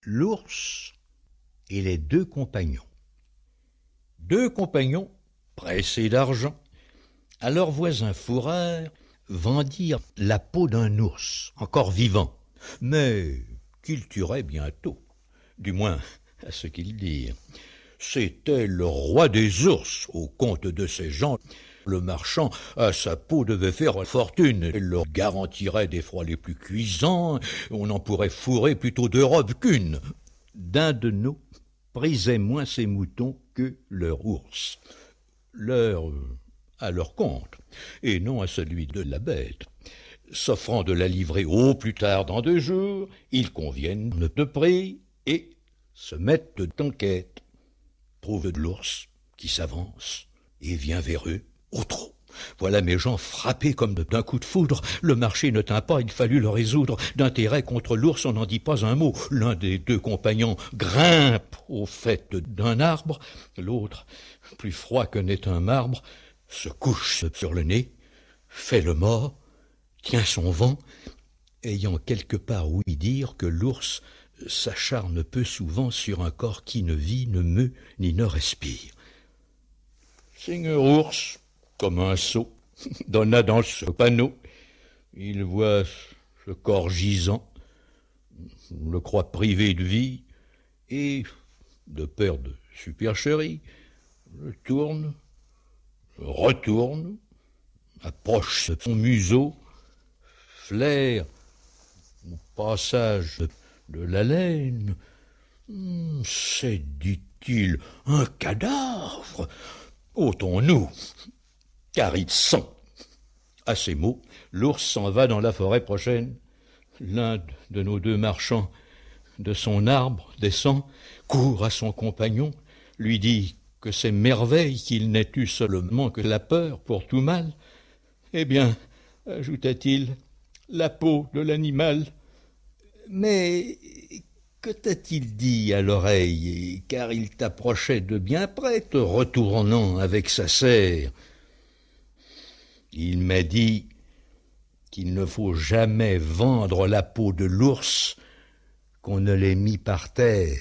L'ours et les deux compagnons. Deux compagnons, pressés d'argent, à leurs voisins fourreurs, vendirent la peau d'un ours, encore vivant, mais qu'ils tueraient bientôt, du moins à ce qu'ils dirent. C'était le roi des ours, au compte de ces gens. Le marchand, à sa peau, devait faire fortune. Il leur garantirait des froids les plus cuisants. On en pourrait fourrer plutôt deux robes qu'une. D'un de nous prisait moins ses moutons que leur ours. À leur compte, et non à celui de la bête. S'offrant de la livrer au plus tard dans 2 jours, ils conviennent de prix et se mettent en quête. Trouvent l'ours qui s'avance et vient vers eux au trot. Voilà mes gens frappés comme d'un coup de foudre. Le marché ne tint pas, il fallut le résoudre. D'intérêt contre l'ours, on n'en dit pas un mot. L'un des deux compagnons grimpe au faîte d'un arbre. L'autre, plus froid que n'est un marbre, se couche sur le nez, fait le mort, tient son vent, ayant quelque part ouï dire que l'ours s'acharne peu souvent sur un corps qui ne vit, ne meut, ni ne respire. Seigneur Ours, comme un sot, donna dans ce panneau. Il voit ce corps gisant, le croit privé de vie, et, de peur de supercherie, le tourne, retourne, approche son museau, flaire au passage de la laine. C'est, dit-il, un cadavre. Ôtons-nous, car il sent. À ces mots, l'ours s'en va dans la forêt prochaine. L'un de nos deux marchands de son arbre descend, court à son compagnon, lui dit que c'est merveille qu'il n'ait eu seulement que la peur pour tout mal. Eh bien, ajouta-t-il, la peau de l'animal. Mais que t'a-t-il dit à l'oreille, car il t'approchait de bien près, te retournant avec sa serre? Il m'a dit qu'il ne faut jamais vendre la peau de l'ours qu'on ne l'ait mis par terre.